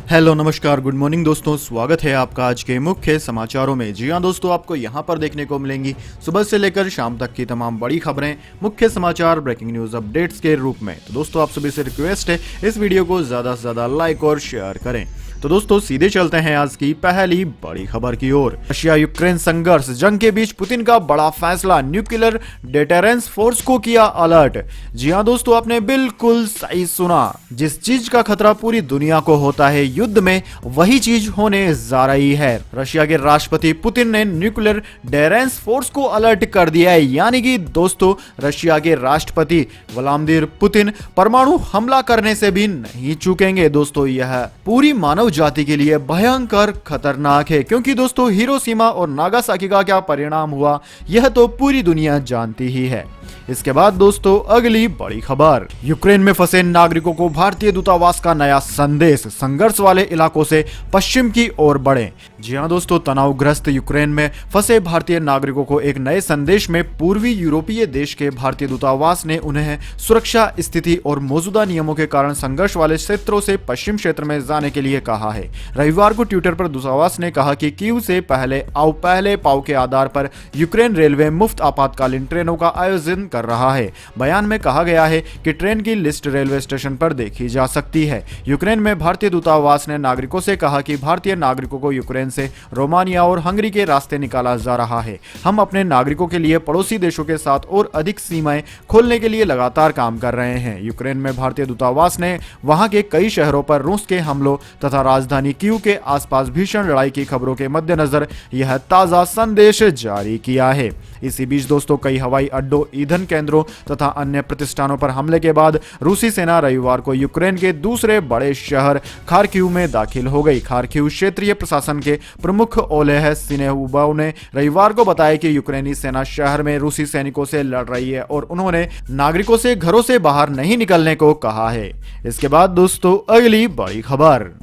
Hello नमस्कार good morning दोस्तों, स्वागत है आपका आज के मुख्य समाचारों में। जी हाँ दोस्तों, आपको यहाँ पर देखने को मिलेंगी सुबह से लेकर शाम तक की तमाम बड़ी खबरें, मुख्य समाचार, ब्रेकिंग न्यूज अपडेट्स के रूप में। तो दोस्तों आप सभी से रिक्वेस्ट है इस वीडियो को ज्यादा से ज्यादा लाइक और शेयर करें। तो दोस्तों सीधे चलते हैं आज की पहली बड़ी खबर की ओर। रशिया यूक्रेन संघर्ष, जंग के बीच पुतिन का बड़ा फैसला, न्यूक्लियर डेटरेंस फोर्स को किया अलर्ट। जी हाँ दोस्तों, आपने बिल्कुल सही सुना। जिस चीज का खतरा पूरी दुनिया को होता है युद्ध में, वही चीज होने जा रही है। रशिया के राष्ट्रपति पुतिन ने न्यूक्लियर डेटरेंस फोर्स को अलर्ट कर दिया है। यानी कि दोस्तों रशिया के राष्ट्रपति व्लादिमीर पुतिन परमाणु हमला करने से भी नहीं चूकेंगे। दोस्तों यह पूरी मानव जाति के लिए भयंकर खतरनाक है, क्योंकि दोस्तों हिरोशिमा और नागासाकी का क्या परिणाम हुआ यह तो पूरी दुनिया जानती ही है। इसके बाद दोस्तों अगली बड़ी खबर, यूक्रेन में फंसे नागरिकों को भारतीय दूतावास का नया संदेश, संघर्ष वाले इलाकों से पश्चिम की ओर बढ़ें। जी हां दोस्तों, तनावग्रस्त यूक्रेन में फंसे भारतीय नागरिकों को एक नए संदेश में पूर्वी यूरोपीय देश के भारतीय दूतावास ने उन्हें सुरक्षा स्थिति और मौजूदा नियमों के कारण संघर्ष वाले क्षेत्रों से पश्चिम क्षेत्र में जाने के लिए कहा है। रविवार को ट्विटर पर दूतावास ने कहा कि कीव से पहले पाव के आधार पर यूक्रेन रेलवे मुफ्त आपातकालीन ट्रेनों का आयोजन कर रहा है। बयान में कहा गया है कि ट्रेन की लिस्ट रेलवे स्टेशन पर देखी जा सकती है। यूक्रेन में भारतीय दूतावास ने नागरिकों से कहा कि भारतीय नागरिकों को यूक्रेन से रोमानिया और हंगरी के रास्ते निकाला जा रहा है। हम अपने नागरिकों के लिए पड़ोसी देशों के साथ और अधिक सीमाएं खोलने के लिए लगातार काम कर रहे हैं। यूक्रेन में भारतीय दूतावास ने वहां के कई शहरों पर रूस के हमलों तथा राजधानी कीव के आसपास भीषण लड़ाई की खबरों के मद्देनजर यह ताजा संदेश जारी किया है। इसी बीच दोस्तों कई हवाई अड्डों, ईंधन केंद्रों तथा अन्य प्रतिष्ठानों पर हमले के बाद रूसी सेना रविवार को यूक्रेन के दूसरे बड़े शहर खार्किव में दाखिल हो गई। खार्किव क्षेत्रीय प्रशासन के प्रमुख ओलेह सिनेउबाव ने रविवार को बताया कि यूक्रेनी सेना शहर में रूसी सैनिकों से लड़ रही है और उन्होंने नागरिकों से घरों से बाहर नहीं निकलने को कहा है। इसके बाद दोस्तों अगली बड़ी खबर,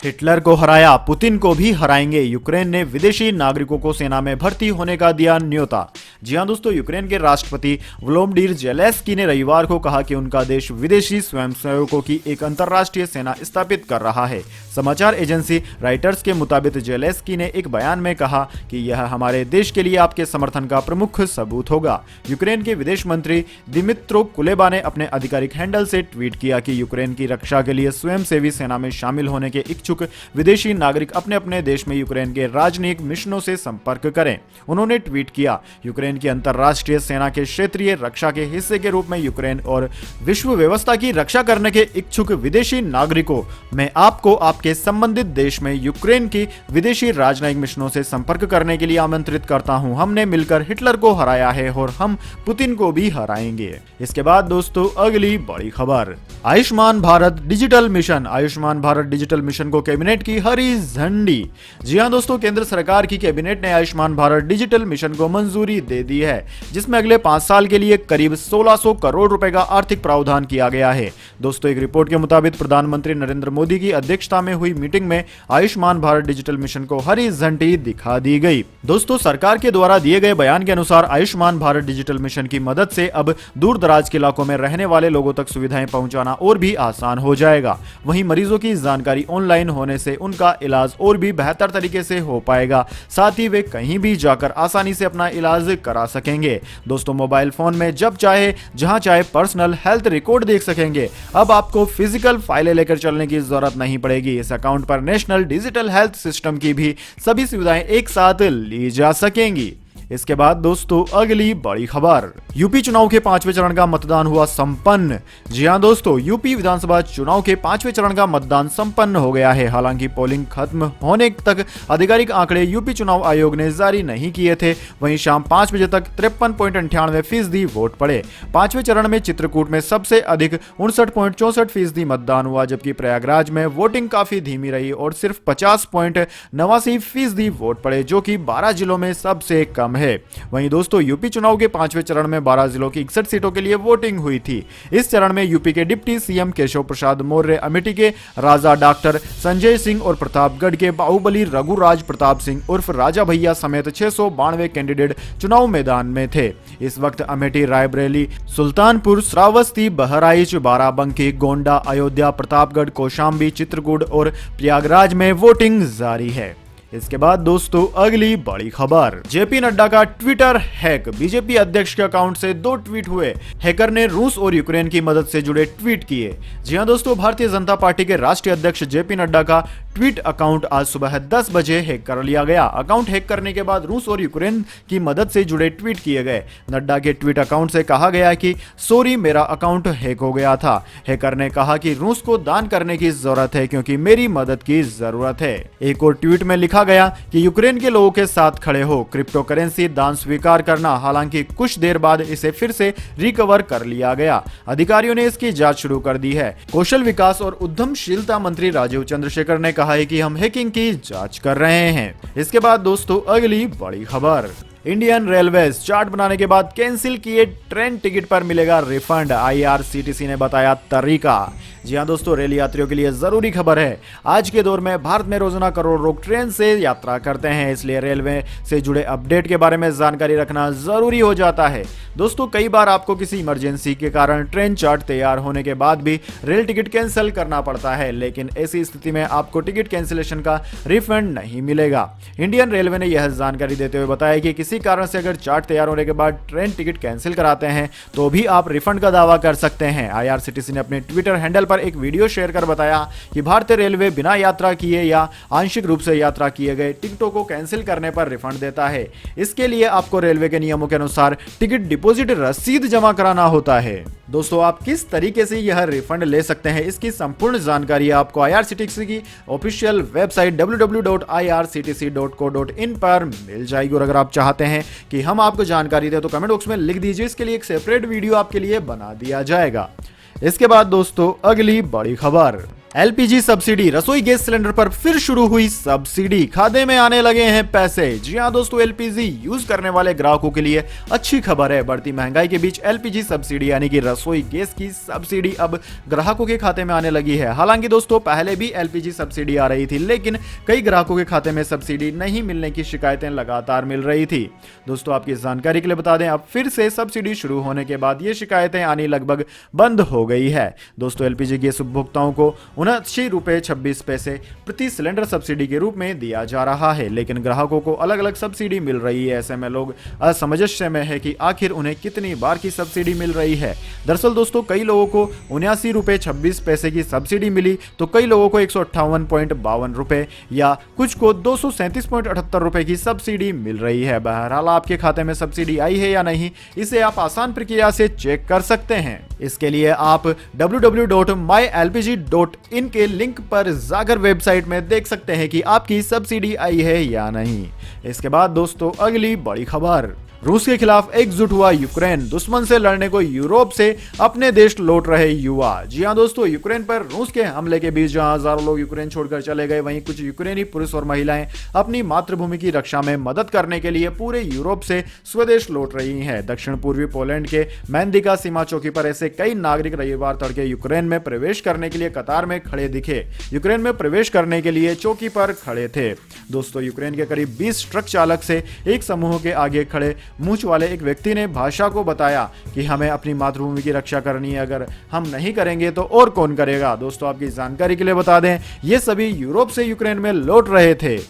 हिटलर को हराया, पुतिन को भी हराएंगे, यूक्रेन ने विदेशी नागरिकों को सेना में भर्ती होने का दिया न्योता। जी हां दोस्तों, यूक्रेन के राष्ट्रपति वोलोदिमीर ज़ेलेंस्की ने रविवार को कहा कि उनका देश विदेशी स्वयंसेवकों की एक अंतर्राष्ट्रीय सेना स्थापित कर रहा है। समाचार एजेंसी रॉयटर्स के मुताबिक ज़ेलेंस्की ने एक बयान में कहा कि यह हमारे देश के लिए आपके समर्थन का प्रमुख सबूत होगा। यूक्रेन के विदेश मंत्री दिमित्रो कुलेबा ने अपने आधिकारिक हैंडल से ट्वीट किया कि यूक्रेन की रक्षा के लिए स्वयंसेवी सेना में शामिल होने के इच्छुक विदेशी नागरिक अपने अपने देश में यूक्रेन के राजनयिक मिशनों से संपर्क करें। उन्होंने ट्वीट किया, यूक्रेन की अंतर्राष्ट्रीय सेना के क्षेत्रीय रक्षा के हिस्से के रूप में यूक्रेन और विश्व व्यवस्था की रक्षा करने के इच्छुक विदेशी नागरिकों, मैं आपको आपके संबंधित देश में यूक्रेन की विदेशी राजनयिक मिशनों से संपर्क करने के लिए आमंत्रित करता हूं। हमने मिलकर हिटलर को हराया है और हम पुतिन को भी हराएंगे। इसके बाद दोस्तों अगली बड़ी खबर, Ayushman Bharat digital mission, Ayushman Bharat digital mission को कैबिनेट की हरी झंडी। जी हां दोस्तों, केंद्र सरकार की कैबिनेट ने आयुष्मान भारत डिजिटल मिशन को मंजूरी दे दी है, जिसमें अगले 5 साल के लिए करीब 1600 करोड़ रुपए का आर्थिक प्रावधान किया गया है। दोस्तों एक रिपोर्ट के मुताबिक प्रधानमंत्री नरेंद्र मोदी की अध्यक्षता में हुई मीटिंग में आयुष्मान भारत डिजिटल मिशन को हरी झंडी दिखा दी गई। दोस्तों सरकार के द्वारा दिए गए बयान के अनुसार आयुष्मान भारत डिजिटल मिशन की मदद से अब दूर दराज के इलाकों में रहने वाले लोगों तक सुविधाएं पहुंचाना और भी आसान हो जाएगा। वहीं मरीजों की जानकारी ऑनलाइन होने से उनका इलाज और भी बेहतर तरीके से हो पाएगा। साथ ही वे कहीं भी जाकर आसानी से अपना इलाज करा सकेंगे। दोस्तों मोबाइल फोन में जब चाहे जहां चाहे पर्सनल हेल्थ रिकॉर्ड देख सकेंगे। अब आपको फिजिकल फाइलें लेकर चलने की जरूरत नहीं पड़ेगी। इस अकाउंट पर नेशनल डिजिटल हेल्थ सिस्टम की भी सभी सुविधाएं एक साथ ली जा सकेंगी। इसके बाद दोस्तों अगली बड़ी खबर, यूपी चुनाव के 5वें चरण का मतदान हुआ संपन्न। जी हां दोस्तों, यूपी विधानसभा चुनाव के 5वें चरण का मतदान संपन्न हो गया है। हालांकि पोलिंग खत्म होने तक आधिकारिक आंकड़े यूपी चुनाव आयोग ने जारी नहीं किए थे। वहीं शाम 5 बजे तक 53.98% वोट पड़े। 5वें चरण में चित्रकूट में सबसे अधिक 59.64% मतदान हुआ, जबकि प्रयागराज में वोटिंग काफी धीमी रही और सिर्फ 50.89% वोट पड़े, जो कि 12 जिलों में सबसे कम है। है। वहीं दोस्तों यूपी चुनाव के 5वें चरण में 12 जिलों की 61 सीटों के लिए वोटिंग हुई थी। इस चरण में यूपी के डिप्टी सीएम केशव प्रसाद मौर्य, अमेठी के राजा डॉक्टर संजय सिंह और प्रतापगढ़ के बाहुबली रघुराज प्रताप सिंह उर्फ राजा भैया समेत 692 कैंडिडेट चुनाव मैदान में थे। इस वक्त अमेठी, रायबरेली, सुल्तानपुर, श्रावस्ती, बहराइच, बाराबंकी, गोंडा, अयोध्या, प्रतापगढ़, कौशाम्बी, चित्रकूट और प्रयागराज में वोटिंग जारी है। इसके बाद दोस्तों अगली बड़ी खबर, जेपी नड्डा का ट्विटर हैक। बीजेपी अध्यक्ष के अकाउंट से 2 ट्वीट हुए। हैकर ने रूस और यूक्रेन की मदद से जुड़े ट्वीट किए। जी हां दोस्तों, भारतीय जनता पार्टी के राष्ट्रीय अध्यक्ष जेपी नड्डा का ट्वीट अकाउंट आज सुबह 10 बजे हैक कर लिया गया। अकाउंट हैक करने के बाद रूस और यूक्रेन की मदद से जुड़े ट्वीट किए गए। नड्डा के ट्वीट अकाउंट से कहा गया कि सॉरी, मेरा अकाउंट हैक हो गया था। हैकर ने कहा कि रूस को दान करने की जरूरत है क्योंकि मेरी मदद की जरूरत है। एक और ट्वीट में लिखा गया कि यूक्रेन के लोगों के साथ खड़े हो, क्रिप्टो करेंसी दान स्वीकार करना। हालांकि कुछ देर बाद इसे फिर से रिकवर कर लिया गया। अधिकारियों ने इसकी जांच शुरू कर दी है। कौशल विकास और उद्यमशीलता मंत्री राजीव चंद्रशेखर ने कहा है कि हम हैकिंग की जांच कर रहे हैं। इसके बाद दोस्तों अगली बड़ी खबर, इंडियन रेलवेज चार्ट बनाने के बाद कैंसिल किए ट्रेन टिकट पर मिलेगा रिफंड। आईआरसीटीसी ने बताया तरीका। जी हां दोस्तों, रेल यात्रियों के लिए जरूरी खबर है। आज के दौर में भारत में रोजाना करोड़ों लोग ट्रेन से यात्रा करते हैं, इसलिए रेलवे से जुड़े अपडेट के बारे में जानकारी रखना जरूरी हो जाता है। दोस्तों, कई बार आपको किसी इमरजेंसी के कारण ट्रेन चार्ट तैयार होने के बाद भी रेल टिकट कैंसिल करना पड़ता है, लेकिन ऐसी स्थिति में आपको टिकट कैंसिलेशन का रिफंड नहीं मिलेगा। इंडियन रेलवे ने यह जानकारी देते हुए बताया कि किसी कारण से अगर चार्ट तैयार होने के बाद ट्रेन टिकट कैंसिल कराते हैं तो भी आप रिफंड का दावा कर सकते हैं। आईआरसीटीसी ने अपने ट्विटर हैंडल पर एक वीडियो शेयर कर बताया कि भारतीय रेलवे बिना यात्रा किए या आंशिक रूप से यात्रा किए गए टिकटों को कैंसिल करने पर रिफंड देता है। इसके लिए आपको रेलवे के नियमों के अनुसार टिकट डिपॉजिट रसीद जमा कराना होता है। दोस्तों, आप किस तरीके से यह रिफंड ले सकते हैं, इसकी संपूर्ण जानकारी आपको आईआरसीटीसी की ऑफिशियल वेबसाइट www.irctc.co.in पर मिल जाएगी। और अगर आप चाहते हैं कि हम आपको जानकारी दें तो कमेंट बॉक्स में लिख दीजिए, इसके लिए एक सेपरेट वीडियो आपके लिए बना दिया जाएगा। इसके बाद दोस्तों अगली बड़ी खबर, एलपीजी सब्सिडी, रसोई गैस सिलेंडर पर फिर शुरू हुई सब्सिडी, खाते में आने लगे हैं पैसे। जी हां दोस्तों, एलपीजी यूज करने वाले ग्राहकों के लिए अच्छी खबर है। बढ़ती महंगाई के बीच एलपीजी सब्सिडी यानी कि रसोई गैस की सब्सिडी अब ग्राहकों के खाते में आने लगी है। हालांकि दोस्तों, पहले भी एलपीजी सब्सिडी आ रही थी, लेकिन कई ग्राहकों के खाते में सब्सिडी नहीं मिलने की शिकायतें लगातार मिल रही थी। दोस्तों, आपकी जानकारी के लिए बता दें, अब फिर से सब्सिडी शुरू होने के बाद ये शिकायतें आनी लगभग बंद हो गई है। दोस्तों, एलपीजी गैस उपभोक्ताओं को 79 रुपए 26 पैसे प्रति सिलेंडर सब्सिडी के रूप में दिया जा रहा है, लेकिन ग्राहकों को अलग अलग सब्सिडी मिल रही है। ऐसे में लोग असमंजस में है कि आखिर उन्हें कितनी बार की सब्सिडी मिल रही है। दरअसल दोस्तों, कई लोगों को 79 रुपए 26 पैसे की सब्सिडी मिली तो कई लोगों को 158.52 रुपए या कुछ को 237.78 रुपए की सब्सिडी मिल रही है। बहरहाल, आपके खाते में सब्सिडी आई है या नहीं, इसे आप आसान प्रक्रिया से चेक कर सकते हैं। इसके लिए आप www.mylpg.in के लिंक पर जाकर वेबसाइट में देख सकते हैं कि आपकी सब्सिडी आई है या नहीं। इसके बाद दोस्तों अगली बड़ी खबर, रूस के खिलाफ एकजुट हुआ यूक्रेन, दुश्मन से लड़ने को यूरोप से अपने देश लौट रहे युवा। जी हां दोस्तों, यूक्रेन पर रूस के हमले के बीच जहां हजारों लोग यूक्रेन छोड़कर चले गए, वहीं कुछ यूक्रेनी पुरुष और महिलाएं अपनी मातृभूमि की रक्षा में मदद करने के लिए पूरे यूरोप से स्वदेश लौट रही हैं। दक्षिण पूर्वी पोलैंड के मैंदिका सीमा चौकी पर ऐसे कई नागरिक रविवार तड़के यूक्रेन में प्रवेश करने के लिए कतार में खड़े दिखे। यूक्रेन में प्रवेश करने के लिए चौकी पर खड़े थे। दोस्तों, यूक्रेन के करीब 20 ट्रक चालक से एक समूह के आगे खड़े मूंछ वाले एक व्यक्ति ने भाषा को बताया कि हमें अपनी मातृभूमि की रक्षा करनी है, अगर हम नहीं करेंगे तो और कौन करेगा। दोस्तों, आपकी जानकारी के लिए बता दें, ये सभी यूरोप से यूक्रेन में लौट रहे थे।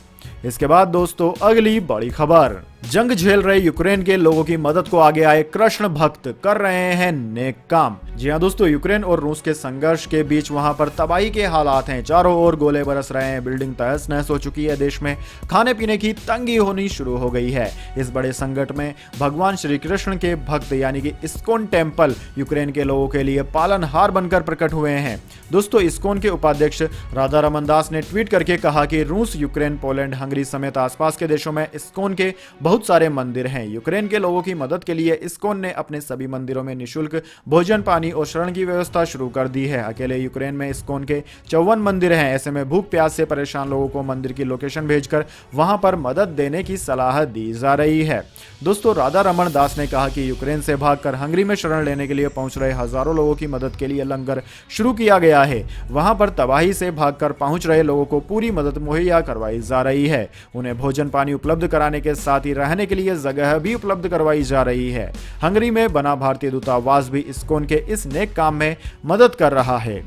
इसके बाद दोस्तों अगली बड़ी खबर, जंग झेल रहे यूक्रेन के लोगों की मदद को आगे आए कृष्ण भक्त कर रहे हैं नेक काम। जी हां दोस्तों, यूक्रेन और रूस के संघर्ष के बीच वहां पर तबाही के हालात हैं। चारों ओर गोले बरस रहे हैं, बिल्डिंग तहस नहस हो चुकी है, देश में खाने पीने की तंगी होनी शुरू हो गई है। इस बड़े संकट में भगवान श्री कृष्ण के भक्त यानी कि इस्कॉन टेम्पल यूक्रेन के लोगों के लिए पालनहार बनकर प्रकट हुए हैं। दोस्तों, इस्कॉन के उपाध्यक्ष राधा रमन दास ने ट्वीट करके कहा कि रूस, यूक्रेन, पोलैंड, हंगरी समेत आसपास के देशों में इस्कॉन के बहुत सारे मंदिर हैं। यूक्रेन के लोगों की मदद के लिए इस्कॉन ने अपने सभी मंदिरों में निःशुल्क भोजन, पानी और शरण की व्यवस्था शुरू कर दी है। अकेले यूक्रेन में इस्कॉन के 54 मंदिर हैं। ऐसे में भूख प्यास से परेशान लोगों को मंदिर की लोकेशन भेजकर वहां पर मदद देने की सलाह दी जा रही है। दोस्तों, राधा रमन दास ने कहा कि यूक्रेन से भागकर हंगरी में शरण लेने के लिए पहुंच रहे हजारों लोगों की मदद के लिए लंगर शुरू किया गया है। वहां पर तबाही से भागकर पहुंच रहे लोगों को पूरी मदद मुहैया करवाई जा रही है। उन्हें भोजन पानी उपलब्ध कराने के साथ ही रहने के लिए जगह भी उपलब्ध करवाई जा रही है। हंगरी में बना भारतीय दूतावास भी इस्कॉन के इस नेक काम में मदद कर रहा है।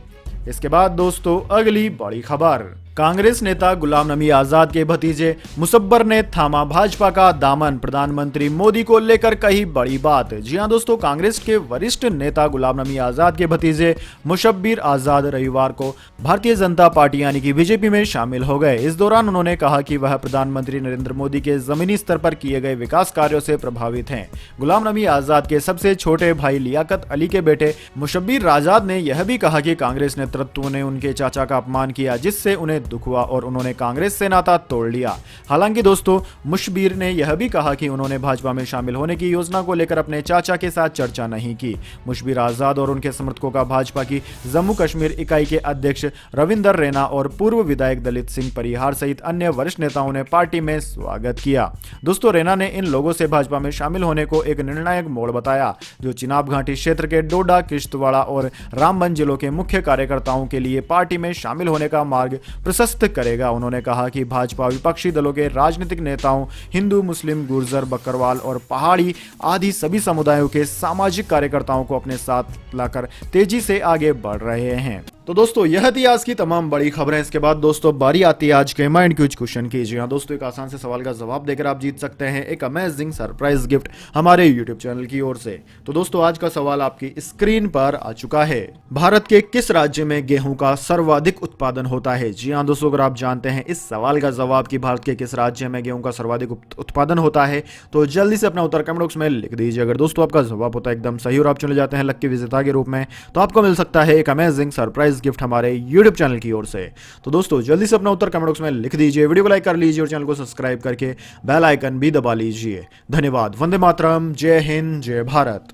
इसके बाद दोस्तों, अगली बड़ी खबर, कांग्रेस नेता गुलाम नबी आजाद के भतीजे मुसब्बर ने थामा भाजपा का दामन, प्रधानमंत्री मोदी को लेकर कही बड़ी बात। जी हां दोस्तों, कांग्रेस के वरिष्ठ नेता गुलाम नबी आजाद के भतीजे मुशब्बिर आजाद रविवार को भारतीय जनता पार्टी यानी कि बीजेपी में शामिल हो गए। इस दौरान उन्होंने कहा कि वह प्रधानमंत्री नरेंद्र मोदी के जमीनी स्तर पर किए गए विकास कार्यों से प्रभावित हैं। गुलाम नबी आजाद के सबसे छोटे भाई लियाकत अली के बेटे मुशब्बिर आजाद ने यह भी कहा कि कांग्रेस नेतृत्व ने उनके चाचा का अपमान किया, जिससे उन्हें दुख हुआ और उन्होंने कांग्रेस से नाता तोड़ लिया। हालांकि दोस्तों, मुशब्बिर ने यह भी कहा कि उन्होंने भाजपा में शामिल होने की योजना को लेकर अपने चाचा के साथ चर्चा नहीं की। मुशब्बिर आजाद और उनके समर्थकों का भाजपा की जम्मू कश्मीर इकाई के अध्यक्ष रविंदर रैना और पूर्व विधायक दलित सिंह परिहार सहित अन्य वरिष्ठ नेताओं ने पार्टी में स्वागत किया। दोस्तों, रैना ने इन लोगों से भाजपा में शामिल होने को एक निर्णायक मोड़ बताया, जो चिनाब घाटी क्षेत्र के डोडा, किश्तवाड़ा और रामबन जिलों के मुख्य कार्यकर्ताओं के लिए पार्टी में शामिल होने का मार्ग प्रशस्त करेगा। उन्होंने कहा कि भाजपा विपक्षी दलों के राजनीतिक नेताओं, हिंदू, मुस्लिम, गुर्जर, बकरवाल और पहाड़ी आदि सभी समुदायों के सामाजिक कार्यकर्ताओं को अपने साथ लाकर तेजी से आगे बढ़ रहे हैं। तो दोस्तों, यह थी आज की तमाम बड़ी खबरें। इसके बाद दोस्तों, बारी आती है आज के माइंड क्यूज क्वेश्चन की। जी हाँ दोस्तों, एक आसान से सवाल का जवाब देकर आप जीत सकते हैं एक अमेजिंग सरप्राइज गिफ्ट हमारे यूट्यूब चैनल की ओर से। तो दोस्तों, आज का सवाल आपकी स्क्रीन पर आ चुका है। भारत के किस राज्य में गेहूं का सर्वाधिक उत्पादन होता है? जी हाँ दोस्तों, अगर आप जानते हैं इस सवाल का जवाब कि भारत के किस राज्य में गेहूं का सर्वाधिक उत्पादन होता है, तो जल्दी से अपना उत्तर कमेंट बॉक्स में लिख दीजिए। अगर दोस्तों आपका जवाब होता है एकदम सही और आप चले जाते हैं लक्की विजेता के रूप में, तो आपको मिल सकता है एक अमेजिंग सरप्राइज गिफ्ट हमारे YouTube चैनल की ओर से। तो दोस्तों, जल्दी से अपना उत्तर कमेंट बॉक्स में लिख दीजिए, वीडियो को लाइक कर लीजिए और चैनल को सब्सक्राइब करके बेल आइकन भी दबा लीजिए। धन्यवाद। वंदे मातरम। जय हिंद, जय भारत।